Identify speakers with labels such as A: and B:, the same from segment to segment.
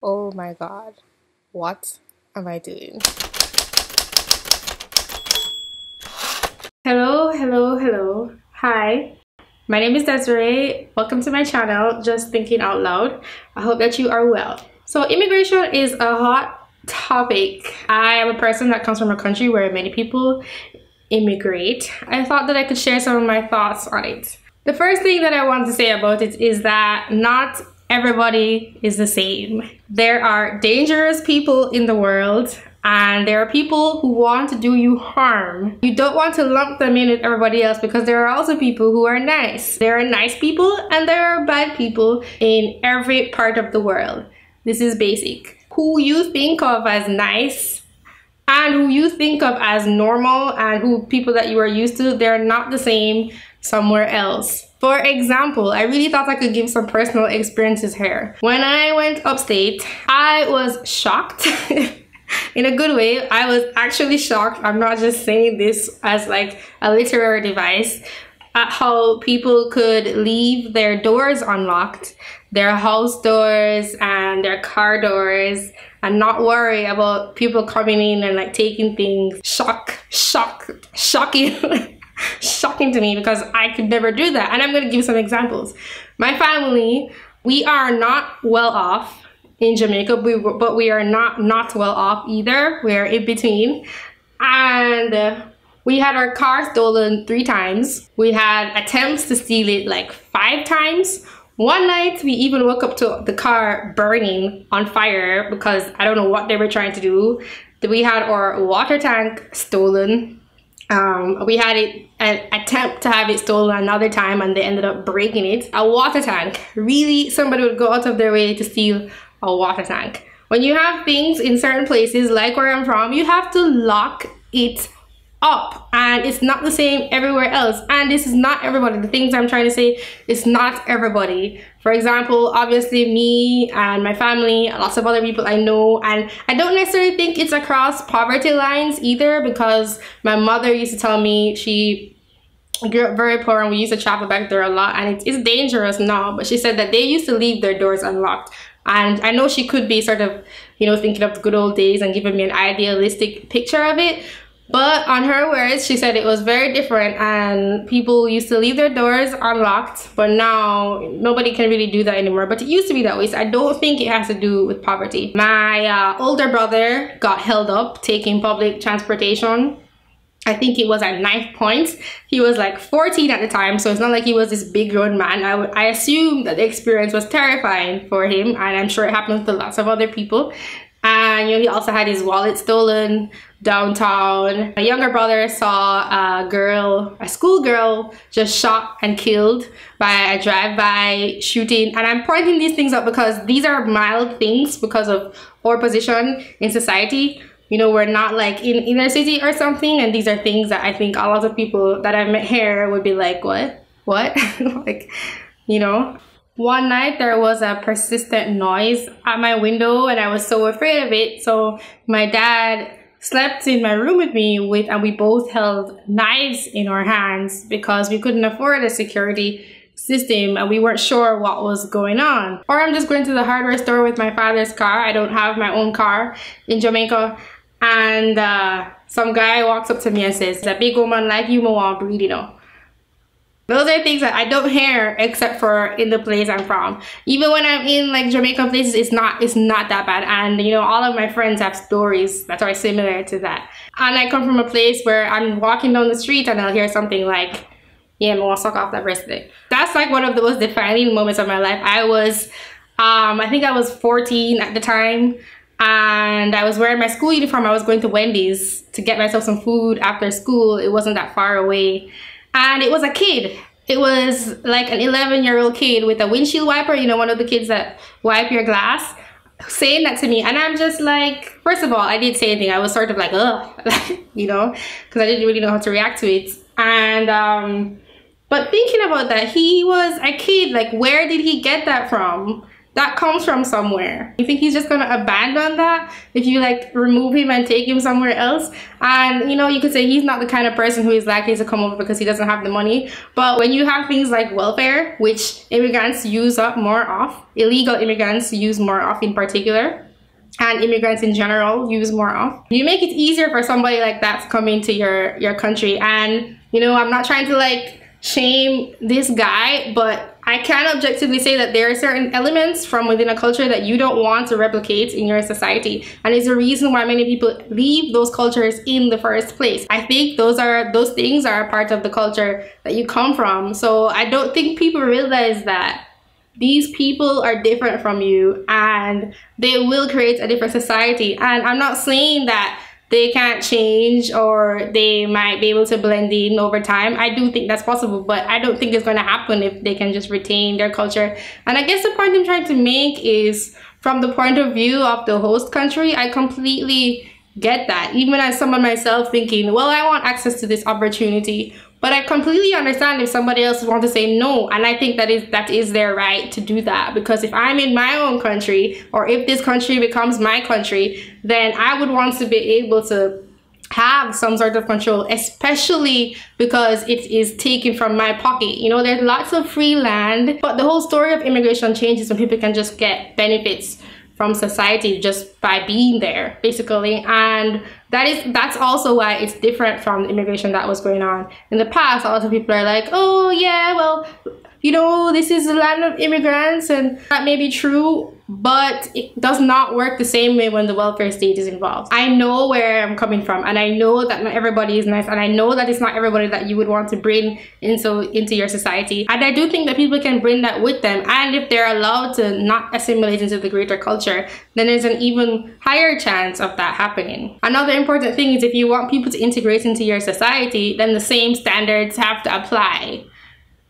A: Oh my god, what am I doing? Hello. Hi, my name is Desi-Rae. Welcome to my channel, Just Thinking Out Loud. I hope that you are well. So immigration is a hot topic. I am a person that comes from a country where many people immigrate. I thought that I could share some of my thoughts on it. The first thing that I want to say about it is that not everybody is the same. There are dangerous people in the world, and there are people who want to do you harm. You don't want to lump them in with everybody else because there are also people who are nice. There are nice people and there are bad people in every part of the world. This is basic. Who you think of as nice and who you think of as normal and who people that you are used to, they're not the same somewhere else. For example, I really thought I could give some personal experiences here. When I went upstate, I was shocked. In a good way. I was actually shocked. I'm not just saying this as like a literary device, at how people could leave their doors unlocked, their house doors and their car doors, and not worry about people coming in and like taking things. Shocking. Shocking to me, because I could never do that. And I'm going to give some examples. My family, we are not well off in Jamaica, but we are not well off either. We're in between, and we had our car stolen 3 times. We had attempts to steal it like 5 times. One night we even woke up to the car burning on fire because I don't know what they were trying to do. We had our water tank stolen. We had an attempt to have it stolen another time, and they ended up breaking it. A water tank. Really, somebody would go out of their way to steal a water tank. When you have things in certain places, like where I'm from, you have to lock it up, and it's not the same everywhere else. And this is not everybody. The things I'm trying to say, it's not everybody. For example, obviously me and my family, lots of other people I know, and I don't necessarily think it's across poverty lines either, because my mother used to tell me she grew up very poor and we used to travel back there a lot, and it's dangerous now, but she said that they used to leave their doors unlocked. And I know she could be sort of, you know, thinking of the good old days and giving me an idealistic picture of it. But on her words, she said it was very different and people used to leave their doors unlocked, but now nobody can really do that anymore. But it used to be that way, so I don't think it has to do with poverty. My older brother got held up taking public transportation. I think it was at knife point. He was like 14 at the time, so it's not like he was this big grown man. I assume that the experience was terrifying for him, and I'm sure it happens to lots of other people. And you know, he also had his wallet stolen downtown. My younger brother saw a schoolgirl just shot and killed by a drive-by shooting. And I'm pointing these things up because these are mild things because of our position in society. You know, we're not like in inner city or something, and these are things that I think a lot of people that I've met here would be like, what? Like, you know. One night there was a persistent noise at my window and I was so afraid of it. So my dad slept in my room with me and we both held knives in our hands because we couldn't afford a security system and we weren't sure what was going on. Or I'm just going to the hardware store with my father's car. I don't have my own car in Jamaica. And some guy walks up to me and says, "A big woman like you, want breed, you know." Those are things that I don't hear except for in the place I'm from. Even when I'm in like Jamaican places, it's not that bad. And you know, all of my friends have stories that are similar to that. And I come from a place where I'm walking down the street and I'll hear something like, "Yeah, I'm gonna suck off that breast today." That's like one of the most defining moments of my life. I think I was 14 at the time. And I was wearing my school uniform. I was going to Wendy's to get myself some food after school. It wasn't that far away. And it was a kid. It was like an 11-year-old kid with a windshield wiper, you know, one of the kids that wipe your glass, saying that to me. And I'm just like, first of all, I didn't say anything. I was sort of like, ugh, you know, because I didn't really know how to react to it. And, but thinking about that, he was a kid. Like, where did he get that from? that comes from somewhere. You think he's just gonna abandon that if you like remove him and take him somewhere else? And you know, you could say he's not the kind of person who is likely to come over because he doesn't have the money. But when you have things like welfare, which immigrants use up more of, illegal immigrants use more of in particular, and immigrants in general use more of, you make it easier for somebody like that to come into your country. And you know, I'm not trying to like shame this guy, but I can objectively say that there are certain elements from within a culture that you don't want to replicate in your society, and it's a reason why many people leave those cultures in the first place. I think those things are a part of the culture that you come from. So I don't think people realize that these people are different from you and they will create a different society. And I'm not saying that they can't change or they might be able to blend in over time. I do think that's possible, but I don't think it's going to happen if they can just retain their culture. And I guess the point I'm trying to make is from the point of view of the host country, I completely get that. Even as someone myself thinking, well, I want access to this opportunity, but I completely understand if somebody else wants to say no. And I think that is their right to do that. Because if I'm in my own country, or if this country becomes my country, then I would want to be able to have some sort of control, especially because it is taken from my pocket. You know, there's lots of free land, but the whole story of immigration changes when people can just get benefits from society just by being there, basically. And that's also why it's different from the immigration that was going on in the past. A lot of people are like, oh yeah, well, you know, this is the land of immigrants, and that may be true, but it does not work the same way when the welfare state is involved. I know where I'm coming from, and I know that not everybody is nice, and I know that it's not everybody that you would want to bring into your society. And I do think that people can bring that with them, and if they're allowed to not assimilate into the greater culture, then there's an even higher chance of that happening. Another important thing is if you want people to integrate into your society, then the same standards have to apply.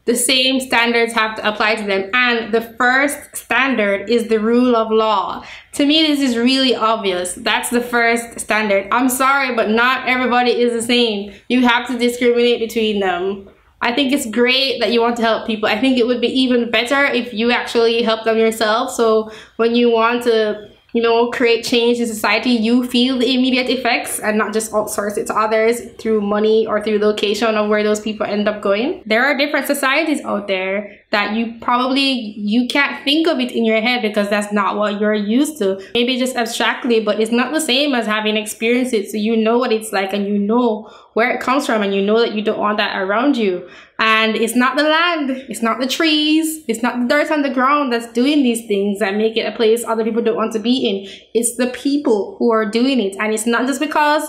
A: The same standards have to apply to them, and the first standard is the rule of law. To me, this is really obvious. That's the first standard. I'm sorry, but not everybody is the same. You have to discriminate between them. I think it's great that you want to help people. I think it would be even better if you actually help them yourself. So when you want to, you know, create change in society, you feel the immediate effects and not just outsource it to others through money or through location of where those people end up going. There are different societies out there that you can't think of it in your head because that's not what you're used to. Maybe just abstractly, but it's not the same as having experienced it. So you know what it's like, and you know where it comes from, and you know that you don't want that around you. And it's not the land, it's not the trees, it's not the dirt on the ground that's doing these things that make it a place other people don't want to be in. It's the people who are doing it. And it's not just because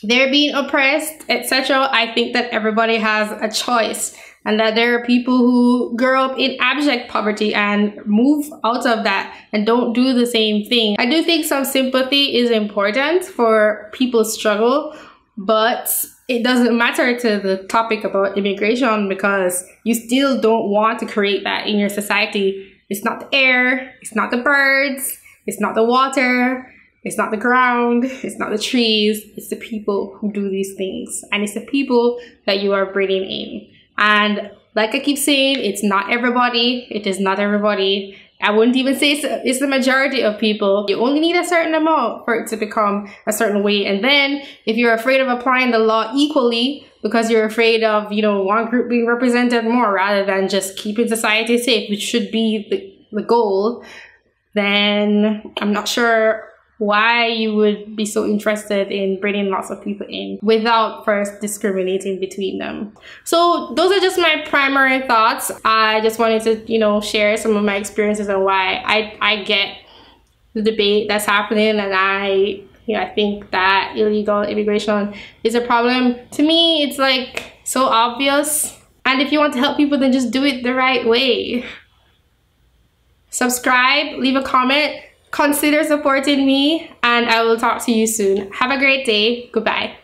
A: they're being oppressed, etc. I think that everybody has a choice, and that there are people who grow up in abject poverty and move out of that and don't do the same thing. I do think some sympathy is important for people's struggle, but it doesn't matter to the topic about immigration because you still don't want to create that in your society. It's not the air, it's not the birds, it's not the water, it's not the ground, it's not the trees, it's the people who do these things. And it's the people that you are bringing in. And like I keep saying, it's not everybody, it is not everybody. I wouldn't even say it's the majority of people. You only need a certain amount for it to become a certain way. And then if you're afraid of applying the law equally because you're afraid of, you know, one group being represented more rather than just keeping society safe, which should be the goal, then I'm not sure why you would be so interested in bringing lots of people in without first discriminating between them. So those are just my primary thoughts. I just wanted to, you know, share some of my experiences and why I get the debate that's happening, and I think that illegal immigration is a problem. To me, it's like so obvious. And if you want to help people, then just do it the right way. Subscribe, leave a comment, consider supporting me, and I will talk to you soon. Have a great day. Goodbye.